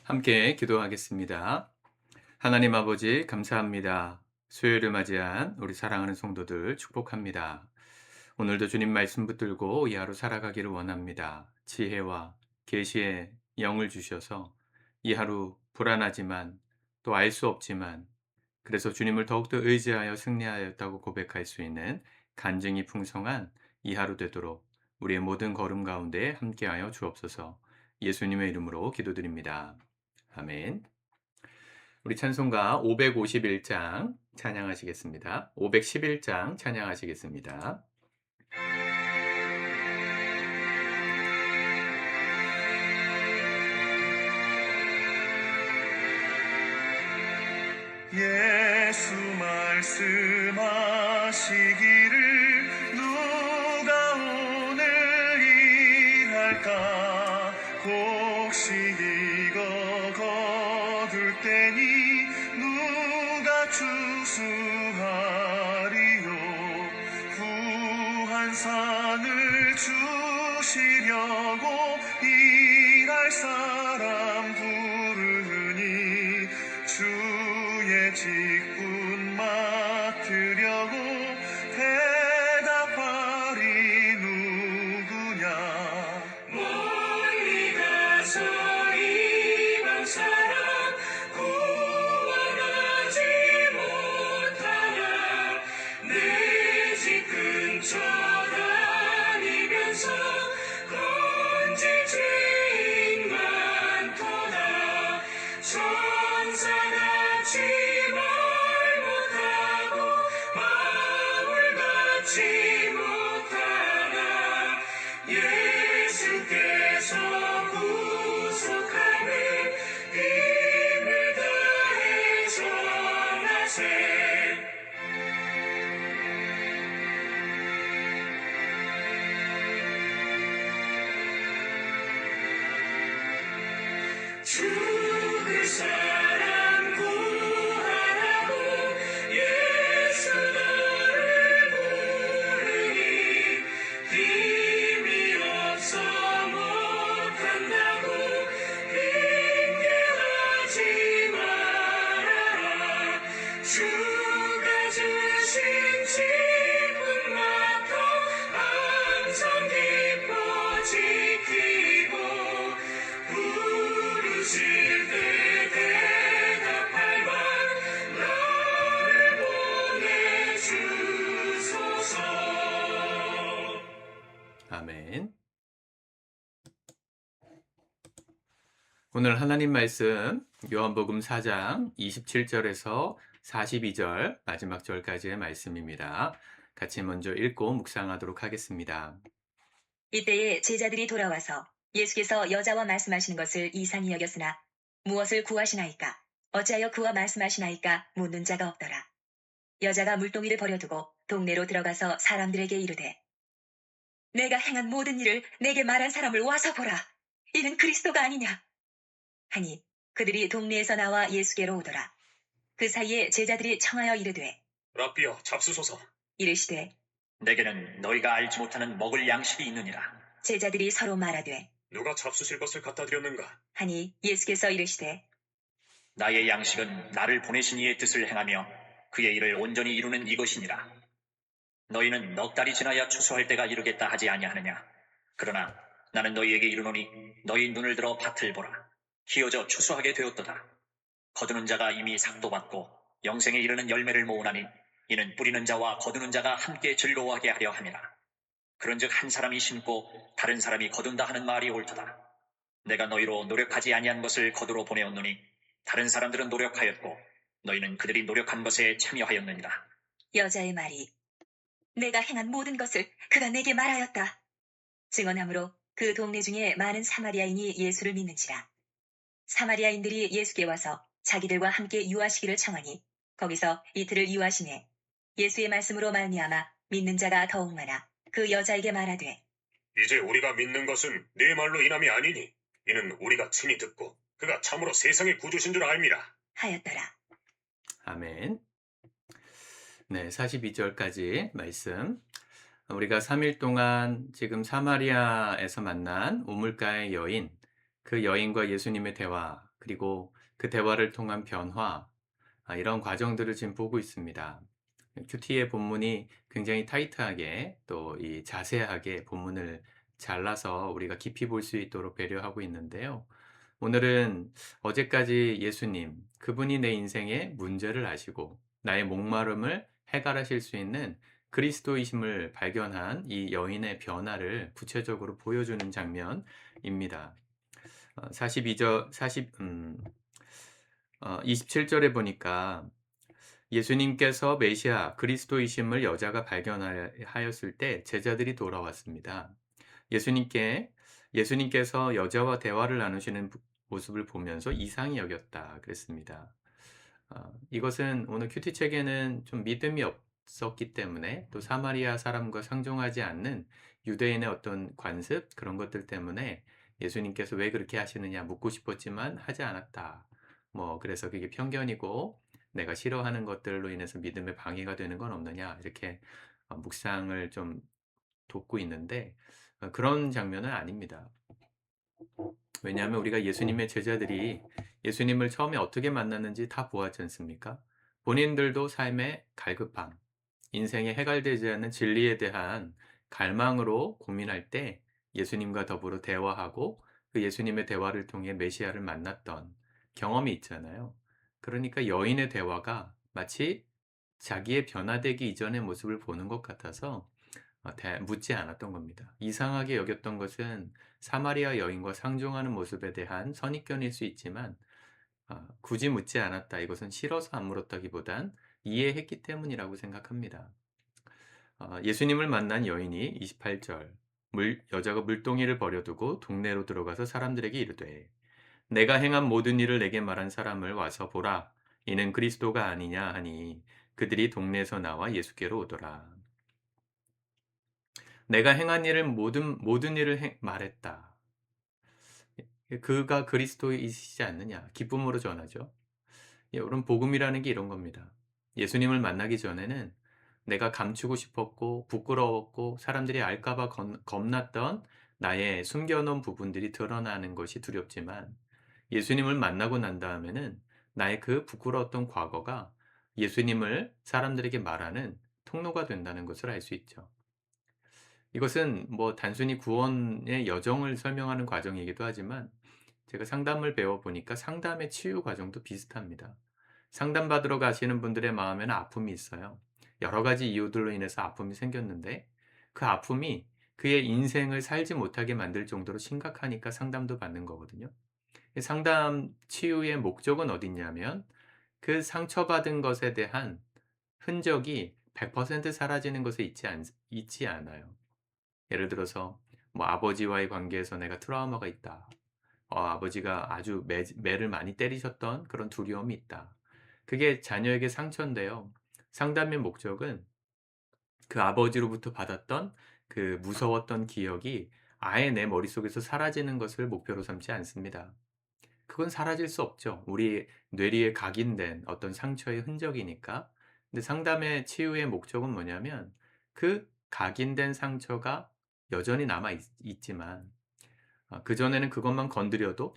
함께 기도하겠습니다. 하나님 아버지, 감사합니다. 수요일을 맞이한 우리 사랑하는 성도들 축복합니다. 오늘도 주님 말씀 붙들고 이 하루 살아가기를 원합니다. 지혜와 계시의 영을 주셔서 이 하루 불안하지만 또 알 수 없지만 그래서 주님을 더욱더 의지하여 승리하였다고 고백할 수 있는 간증이 풍성한 이 하루 되도록 우리의 모든 걸음 가운데 함께하여 주옵소서. 예수님의 이름으로 기도드립니다. 아멘. 우리 찬송가 551장 찬양하시겠습니다. 511장 찬양하시겠습니다. 예수 말씀하시기를 누가 오늘 일할까 곡식 익어 거둘 때니 누가 추수하리요 후한산을 주시려고 일할 사람 부르니 주의 직분 맡으려고 대답하리 누구냐 멀리 가서 이방 사람 구원하지 못하나 내 집 근처 다니면서 건질 죄인 많도다 천사같이 말 못하고 바울같이 못하나 예수께서 구속하는 힘을 다해 전하세 죽을 사람 구하라고 예수 너를 부르니 힘이 없어 못한다고 핑계하지 말아라 주가 주신 직분 맡아 항상 기뻐 지키고 부르실 때 대답할 만 나를 보내주소서. 아멘. 오늘 하나님 말씀 요한복음 4장 27절에서 42절 마지막 절까지의 말씀입니다. 같이 먼저 읽고 묵상하도록 하겠습니다. 이때에 제자들이 돌아와서 예수께서 여자와 말씀하시는 것을 이상히 여겼으나 무엇을 구하시나이까 어찌하여 그와 말씀하시나이까 묻는 자가 없더라. 여자가 물동이를 버려두고 동네로 들어가서 사람들에게 이르되 내가 행한 모든 일을 내게 말한 사람을 와서 보라. 이는 그리스도가 아니냐 하니 그들이 동네에서 나와 예수께로 오더라. 그 사이에 제자들이 청하여 이르되 라삐여 잡수소서. 이르시되 내게는 너희가 알지 못하는 먹을 양식이 있느니라. 제자들이 서로 말하되 누가 잡수실 것을 갖다 드렸는가? 하니 예수께서 이르시되 나의 양식은 나를 보내신 이의 뜻을 행하며 그의 일을 온전히 이루는 이것이니라. 너희는 넉 달이 지나야 추수할 때가 이르겠다 하지 아니하느냐. 그러나 나는 너희에게 이르노니 너희 눈을 들어 밭을 보라. 기어져 추수하게 되었도다. 거두는 자가 이미 삭도 받고 영생에 이르는 열매를 모으나니 이는 뿌리는 자와 거두는 자가 함께 즐거워하게 하려 함이라. 그런즉 한 사람이 심고 다른 사람이 거둔다 하는 말이 옳도다. 내가 너희로 노력하지 아니한 것을 거두러 보내었노니 다른 사람들은 노력하였고 너희는 그들이 노력한 것에 참여하였느니라. 여자의 말이 내가 행한 모든 것을 그가 내게 말하였다. 증언함으로 그 동네 중에 많은 사마리아인이 예수를 믿는지라. 사마리아인들이 예수께 와서 자기들과 함께 유하시기를 청하니 거기서 이틀을 유하시매 예수의 말씀으로 말미암아 믿는 자가 더욱 많아 그 여자에게 말하되 이제 우리가 믿는 것은 네 말로 인함이 아니니 이는 우리가 친히 듣고 그가 참으로 세상의 구주신 줄 알미라 하였더라. 아멘. 네, 42절까지 말씀. 우리가 3일 동안 지금 사마리아에서 만난 우물가의 여인, 그 여인과 예수님의 대화, 그리고 그 대화를 통한 변화, 이런 과정들을 지금 보고 있습니다. 큐티의 본문이 굉장히 타이트하게 또 이 자세하게 본문을 잘라서 우리가 깊이 볼 수 있도록 배려하고 있는데요. 오늘은 어제까지 예수님, 그분이 내 인생의 문제를 아시고 나의 목마름을 해결하실 수 있는 그리스도이심을 발견한 이 여인의 변화를 구체적으로 보여주는 장면입니다. 42절, 27절에 보니까 예수님께서 메시아 그리스도이심을 여자가 발견하였을 때 제자들이 돌아왔습니다. 예수님께서 여자와 대화를 나누시는 모습을 보면서 이상히 여겼다 그랬습니다. 이것은 오늘 큐티 책에는 좀 믿음이 없었기 때문에 또 사마리아 사람과 상종하지 않는 유대인의 어떤 관습 그런 것들 때문에 예수님께서 왜 그렇게 하시느냐 묻고 싶었지만 하지 않았다. 그래서 그게 편견이고 내가 싫어하는 것들로 인해서 믿음에 방해가 되는 건 없느냐 이렇게 묵상을 좀 돕고 있는데 그런 장면은 아닙니다. 왜냐하면 우리가 예수님의 제자들이 예수님을 처음에 어떻게 만났는지 다 보았지 않습니까? 본인들도 삶의 갈급함, 인생에 해결되지 않는 진리에 대한 갈망으로 고민할 때 예수님과 더불어 대화하고 그 예수님의 대화를 통해 메시아를 만났던 경험이 있잖아요. 그러니까 여인의 대화가 마치 자기의 변화되기 이전의 모습을 보는 것 같아서 묻지 않았던 겁니다. 이상하게 여겼던 것은 사마리아 여인과 상종하는 모습에 대한 선입견일 수 있지만 굳이 묻지 않았다. 이것은 싫어서 안 물었다기보단 이해했기 때문이라고 생각합니다. 예수님을 만난 여인이 28절 여자가 물동이를 버려두고 동네로 들어가서 사람들에게 이르되 내가 행한 모든 일을 내게 말한 사람을 와서 보라. 이는 그리스도가 아니냐 하니 그들이 동네에서 나와 예수께로 오더라. 내가 행한 일을 모든 일을 말했다. 그가 그리스도이시지 않느냐. 기쁨으로 전하죠. 여러분 복음이라는 게 이런 겁니다. 예수님을 만나기 전에는 내가 감추고 싶었고 부끄러웠고 사람들이 알까 봐 겁났던 나의 숨겨놓은 부분들이 드러나는 것이 두렵지만 예수님을 만나고 난 다음에는 나의 그 부끄러웠던 과거가 예수님을 사람들에게 말하는 통로가 된다는 것을 알 수 있죠. 이것은 단순히 구원의 여정을 설명하는 과정이기도 하지만 제가 상담을 배워보니까 상담의 치유 과정도 비슷합니다. 상담받으러 가시는 분들의 마음에는 아픔이 있어요. 여러 가지 이유들로 인해서 아픔이 생겼는데 그 아픔이 그의 인생을 살지 못하게 만들 정도로 심각하니까 상담도 받는 거거든요. 상담 치유의 목적은 어딨냐면 그 상처받은 것에 대한 흔적이 100% 사라지는 것에 있지 않아요. 예를 들어서 아버지와의 관계에서 내가 트라우마가 있다. 아버지가 아주 매를 많이 때리셨던 그런 두려움이 있다. 그게 자녀에게 상처인데요. 상담의 목적은 그 아버지로부터 받았던 그 무서웠던 기억이 아예 내 머릿속에서 사라지는 것을 목표로 삼지 않습니다. 그건 사라질 수 없죠. 우리 뇌리에 각인된 어떤 상처의 흔적이니까. 근데 상담의 치유의 목적은 뭐냐면 그 각인된 상처가 여전히 남아 있지만 그전에는 그것만 건드려도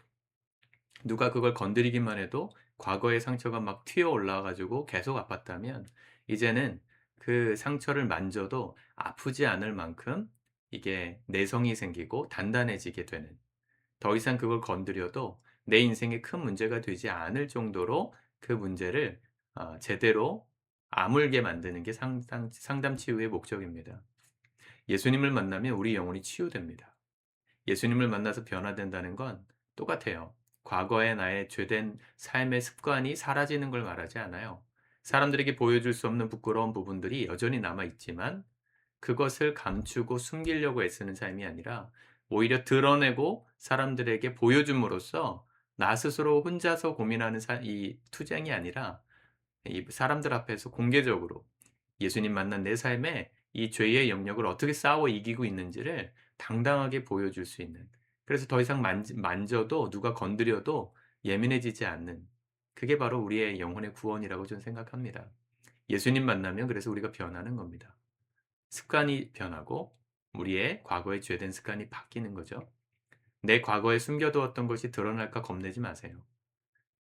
누가 그걸 건드리기만 해도 과거의 상처가 막 튀어 올라와 가지고 계속 아팠다면 이제는 그 상처를 만져도 아프지 않을 만큼 이게 내성이 생기고 단단해지게 되는 더 이상 그걸 건드려도 내 인생에 큰 문제가 되지 않을 정도로 그 문제를 제대로 아물게 만드는 게 상담 치유의 목적입니다. 예수님을 만나면 우리 영혼이 치유됩니다. 예수님을 만나서 변화된다는 건 똑같아요. 과거의 나의 죄된 삶의 습관이 사라지는 걸 말하지 않아요. 사람들에게 보여줄 수 없는 부끄러운 부분들이 여전히 남아 있지만 그것을 감추고 숨기려고 애쓰는 삶이 아니라 오히려 드러내고 사람들에게 보여줌으로써 나 스스로 혼자서 고민하는 이 투쟁이 아니라 이 사람들 앞에서 공개적으로 예수님 만난 내 삶에 이 죄의 영역을 어떻게 싸워 이기고 있는지를 당당하게 보여줄 수 있는 그래서 더 이상 만져도 누가 건드려도 예민해지지 않는 그게 바로 우리의 영혼의 구원이라고 저는 생각합니다. 예수님 만나면 그래서 우리가 변하는 겁니다. 습관이 변하고 우리의 과거의 죄된 습관이 바뀌는 거죠. 내 과거에 숨겨두었던 것이 드러날까 겁내지 마세요.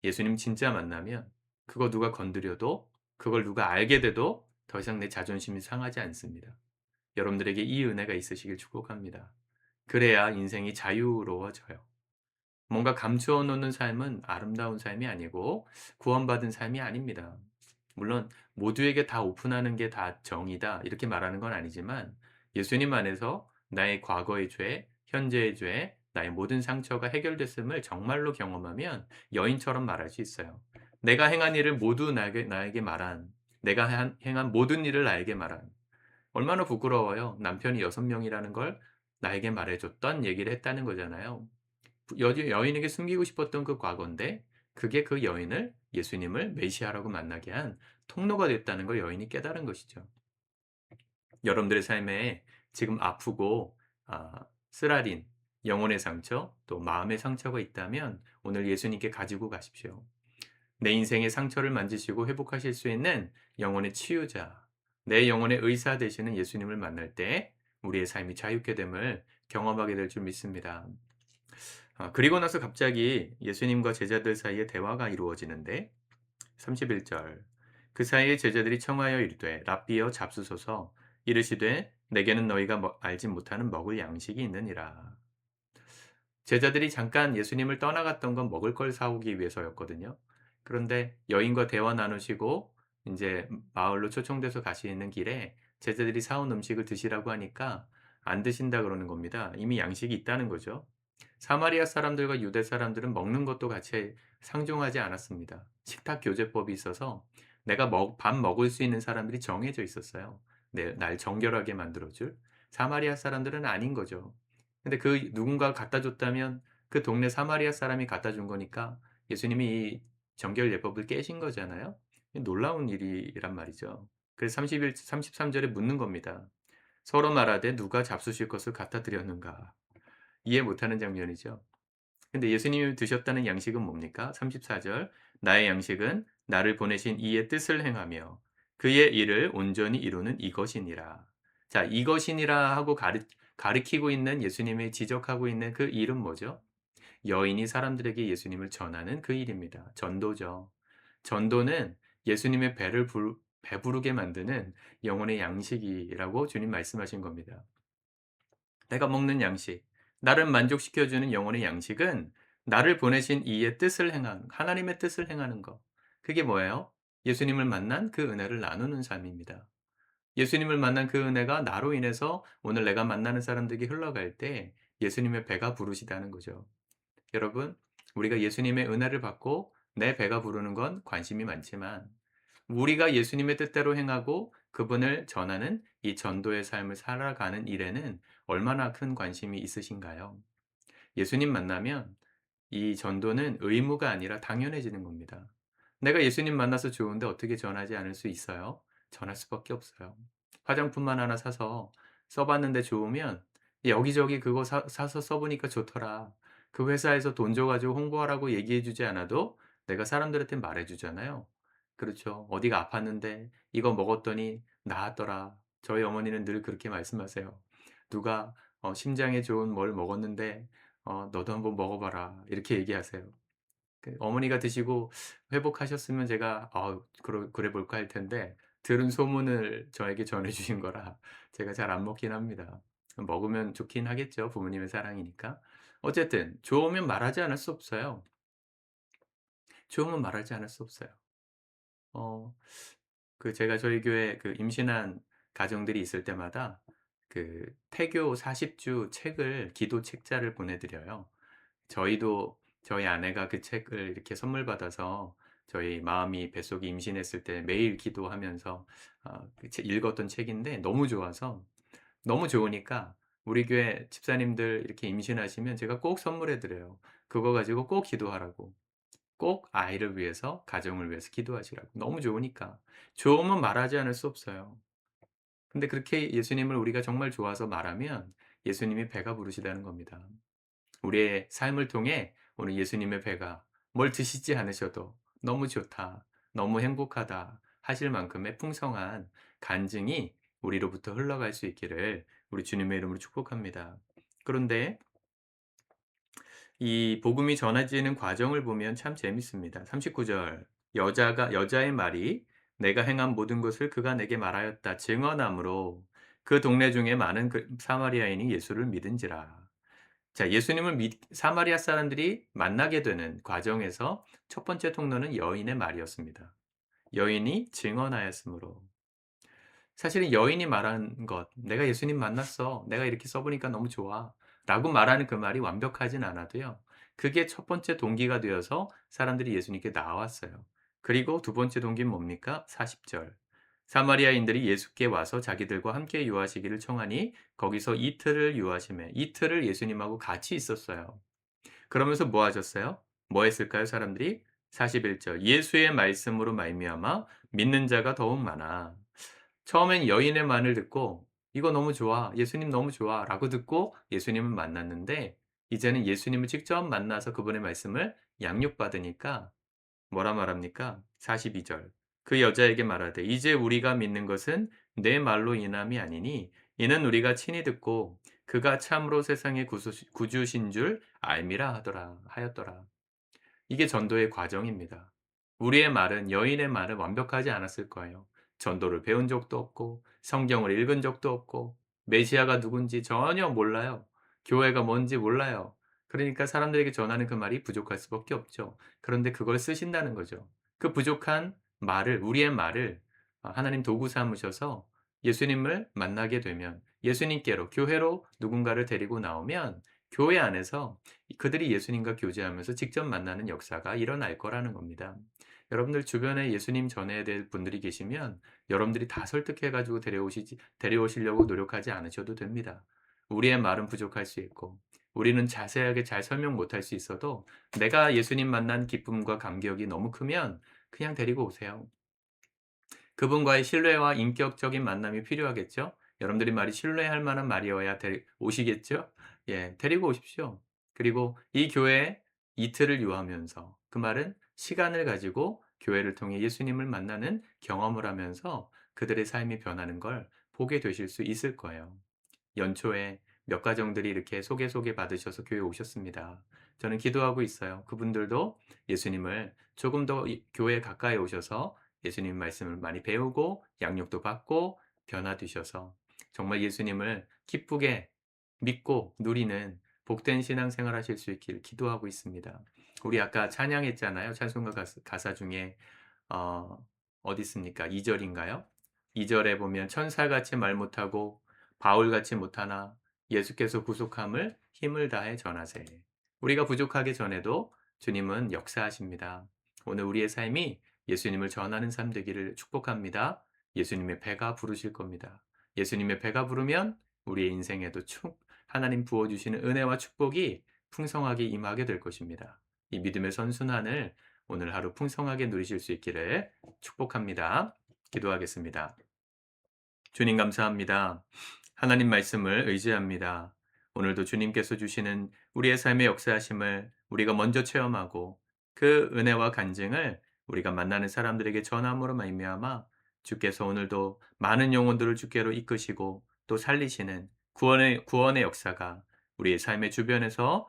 예수님 진짜 만나면 그거 누가 건드려도 그걸 누가 알게 돼도 더 이상 내 자존심이 상하지 않습니다. 여러분들에게 이 은혜가 있으시길 축복합니다. 그래야 인생이 자유로워져요. 뭔가 감추어 놓는 삶은 아름다운 삶이 아니고 구원받은 삶이 아닙니다. 물론 모두에게 다 오픈하는 게 다 정의다 이렇게 말하는 건 아니지만 예수님 안에서 나의 과거의 죄, 현재의 죄, 나의 모든 상처가 해결됐음을 정말로 경험하면 여인처럼 말할 수 있어요. 내가 행한 일을 모두 나에게 말한, 내가 행한 모든 일을 나에게 말한. 얼마나 부끄러워요. 남편이 6명이라는 걸 나에게 말해줬던 얘기를 했다는 거잖아요. 여인에게 숨기고 싶었던 그 과거인데 그게 그 여인을 예수님을 메시아라고 만나게 한 통로가 됐다는 걸 여인이 깨달은 것이죠. 여러분들의 삶에 지금 아프고 쓰라린 영혼의 상처 또 마음의 상처가 있다면 오늘 예수님께 가지고 가십시오. 내 인생의 상처를 만지시고 회복하실 수 있는 영혼의 치유자, 내 영혼의 의사 되시는 예수님을 만날 때 우리의 삶이 자유케 됨을 경험하게 될 줄 믿습니다. 그리고 나서 갑자기 예수님과 제자들 사이에 대화가 이루어지는데 31절 그 사이에 제자들이 청하여 이르되 랍비여 잡수소서 이르시되 내게는 너희가 알지 못하는 먹을 양식이 있느니라. 제자들이 잠깐 예수님을 떠나갔던 건 먹을 걸 사오기 위해서였거든요. 그런데 여인과 대화 나누시고 이제 마을로 초청돼서 가시는 길에 제자들이 사온 음식을 드시라고 하니까 안 드신다 그러는 겁니다. 이미 양식이 있다는 거죠. 사마리아 사람들과 유대 사람들은 먹는 것도 같이 상종하지 않았습니다. 식탁 교제법이 있어서 내가 밥 먹을 수 있는 사람들이 정해져 있었어요. 날 정결하게 만들어줄. 사마리아 사람들은 아닌 거죠. 근데 그 누군가가 갖다 줬다면 그 동네 사마리아 사람이 갖다 준 거니까 예수님이 이 정결 예법을 깨신 거잖아요. 놀라운 일이란 말이죠. 그래서 33절에 묻는 겁니다. 서로 말하되 누가 잡수실 것을 갖다 드렸는가? 이해 못하는 장면이죠. 근데 예수님이 드셨다는 양식은 뭡니까? 34절 나의 양식은 나를 보내신 이의 뜻을 행하며 그의 일을 온전히 이루는 이것이니라. 자, 이것이니라 하고 가리키고 있는 예수님이 지적하고 있는 그 일은 뭐죠? 여인이 사람들에게 예수님을 전하는 그 일입니다. 전도죠. 전도는 예수님의 배부르게 만드는 영혼의 양식이라고 주님 말씀하신 겁니다. 내가 먹는 양식, 나를 만족시켜주는 영혼의 양식은 나를 보내신 이의 뜻을 하나님의 뜻을 행하는 것. 그게 뭐예요? 예수님을 만난 그 은혜를 나누는 삶입니다. 예수님을 만난 그 은혜가 나로 인해서 오늘 내가 만나는 사람들에게 흘러갈 때 예수님의 배가 부르시다는 거죠. 여러분, 우리가 예수님의 은혜를 받고 내 배가 부르는 건 관심이 많지만 우리가 예수님의 뜻대로 행하고 그분을 전하는 이 전도의 삶을 살아가는 일에는 얼마나 큰 관심이 있으신가요? 예수님 만나면 이 전도는 의무가 아니라 당연해지는 겁니다. 내가 예수님 만나서 좋은데 어떻게 전하지 않을 수 있어요? 전할 수밖에 없어요. 화장품만 하나 사서 써봤는데 좋으면 여기저기 그거 사서 써보니까 좋더라. 그 회사에서 돈 줘가지고 홍보하라고 얘기해주지 않아도 내가 사람들한테 말해주잖아요. 그렇죠. 어디가 아팠는데 이거 먹었더니 나았더라. 저희 어머니는 늘 그렇게 말씀하세요. 누가 심장에 좋은 뭘 먹었는데 너도 한번 먹어봐라. 이렇게 얘기하세요. 어머니가 드시고 회복하셨으면 제가 그래 볼까 할 텐데 들은 소문을 저에게 전해 주신 거라 제가 잘 안 먹긴 합니다. 먹으면 좋긴 하겠죠. 부모님의 사랑이니까. 어쨌든 좋으면 말하지 않을 수 없어요. 좋으면 말하지 않을 수 없어요. 어 제가 저희 교회 임신한 가정들이 있을 때마다 태교 40주 책을 기도 책자를 보내 드려요. 저희도 저희 아내가 그 책을 이렇게 선물 받아서 저희 마음이 뱃속에 임신했을 때 매일 기도하면서 읽었던 책인데 너무 좋아서 너무 좋으니까 우리 교회 집사님들 이렇게 임신하시면 제가 꼭 선물해 드려요. 그거 가지고 꼭 기도하라고. 꼭 아이를 위해서 가정을 위해서 기도하시라고. 너무 좋으니까. 좋으면 말하지 않을 수 없어요. 근데 그렇게 예수님을 우리가 정말 좋아서 말하면 예수님이 배가 부르시다는 겁니다. 우리의 삶을 통해 오늘 예수님의 배가 뭘 드시지 않으셔도 너무 좋다, 너무 행복하다 하실 만큼의 풍성한 간증이 우리로부터 흘러갈 수 있기를 우리 주님의 이름으로 축복합니다. 그런데 이 복음이 전해지는 과정을 보면 참 재밌습니다. 39절 여자의 말이 내가 행한 모든 것을 그가 내게 말하였다 증언하므로 그 동네 중에 많은 사마리아인이 예수를 믿은지라. 자, 예수님을 사마리아 사람들이 만나게 되는 과정에서 첫 번째 통로는 여인의 말이었습니다. 여인이 증언하였으므로. 사실은 여인이 말한 것, 내가 예수님 만났어. 내가 이렇게 써보니까 너무 좋아. 라고 말하는 그 말이 완벽하진 않아도요. 그게 첫 번째 동기가 되어서 사람들이 예수님께 나왔어요. 그리고 두 번째 동기는 뭡니까? 40절. 사마리아인들이 예수께 와서 자기들과 함께 유하시기를 청하니 거기서 이틀을 유하심에 이틀을 예수님하고 같이 있었어요. 그러면서 뭐 하셨어요? 뭐 했을까요, 사람들이? 41절. 예수의 말씀으로 말미암아 믿는 자가 더욱 많아. 처음엔 여인의 말을 듣고 이거 너무 좋아. 예수님 너무 좋아. 라고 듣고 예수님을 만났는데 이제는 예수님을 직접 만나서 그분의 말씀을 양육받으니까 뭐라 말합니까? 42절. 그 여자에게 말하되 이제 우리가 믿는 것은 내 말로 인함이 아니니 이는 우리가 친히 듣고 그가 참으로 세상의 구주신 줄 알미라 하였더라. 이게 전도의 과정입니다. 우리의 말은 여인의 말은 완벽하지 않았을 거예요. 전도를 배운 적도 없고 성경을 읽은 적도 없고 메시아가 누군지 전혀 몰라요. 교회가 뭔지 몰라요. 그러니까 사람들에게 전하는 그 말이 부족할 수밖에 없죠. 그런데 그걸 쓰신다는 거죠. 그 부족한 말을 우리의 말을 하나님 도구 삼으셔서 예수님을 만나게 되면 예수님께로 교회로 누군가를 데리고 나오면 교회 안에서 그들이 예수님과 교제하면서 직접 만나는 역사가 일어날 거라는 겁니다. 여러분들 주변에 예수님 전해야 될 분들이 계시면 여러분들이 다 설득해 가지고 데려오시려고 노력하지 않으셔도 됩니다. 우리의 말은 부족할 수 있고 우리는 자세하게 잘 설명 못할 수 있어도 내가 예수님 만난 기쁨과 감격이 너무 크면 그냥 데리고 오세요. 그분과의 신뢰와 인격적인 만남이 필요하겠죠? 여러분들이 말이 신뢰할 만한 말이어야 오시겠죠? 예, 데리고 오십시오. 그리고 이 교회에 이틀을 유하면서 그 말은 시간을 가지고 교회를 통해 예수님을 만나는 경험을 하면서 그들의 삶이 변하는 걸 보게 되실 수 있을 거예요. 연초에 몇 가정들이 이렇게 소개 받으셔서 교회에 오셨습니다. 저는 기도하고 있어요. 그분들도 예수님을 조금 더 교회에 가까이 오셔서 예수님 말씀을 많이 배우고 양육도 받고 변화되셔서 정말 예수님을 기쁘게 믿고 누리는 복된 신앙생활 하실 수 있기를 기도하고 있습니다. 우리 아까 찬양했잖아요. 찬송가 가사 중에 어디 있습니까? 2절인가요? 2절에 보면 천사같이 말 못하고 바울같이 못하나 예수께서 구속함을 힘을 다해 전하세. 우리가 부족하게 전해도 주님은 역사하십니다. 오늘 우리의 삶이 예수님을 전하는 삶 되기를 축복합니다. 예수님의 배가 부르실 겁니다. 예수님의 배가 부르면 우리의 인생에도 하나님 부어주시는 은혜와 축복이 풍성하게 임하게 될 것입니다. 이 믿음의 선순환을 오늘 하루 풍성하게 누리실 수 있기를 축복합니다. 기도하겠습니다. 주님 감사합니다. 하나님 말씀을 의지합니다. 오늘도 주님께서 주시는 우리의 삶의 역사하심을 우리가 먼저 체험하고 그 은혜와 간증을 우리가 만나는 사람들에게 전함으로 말미암아 주께서 오늘도 많은 영혼들을 주께로 이끄시고 또 살리시는 구원의 역사가 우리의 삶의 주변에서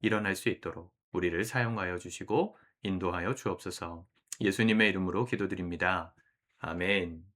일어날 수 있도록 우리를 사용하여 주시고 인도하여 주옵소서. 예수님의 이름으로 기도드립니다. 아멘.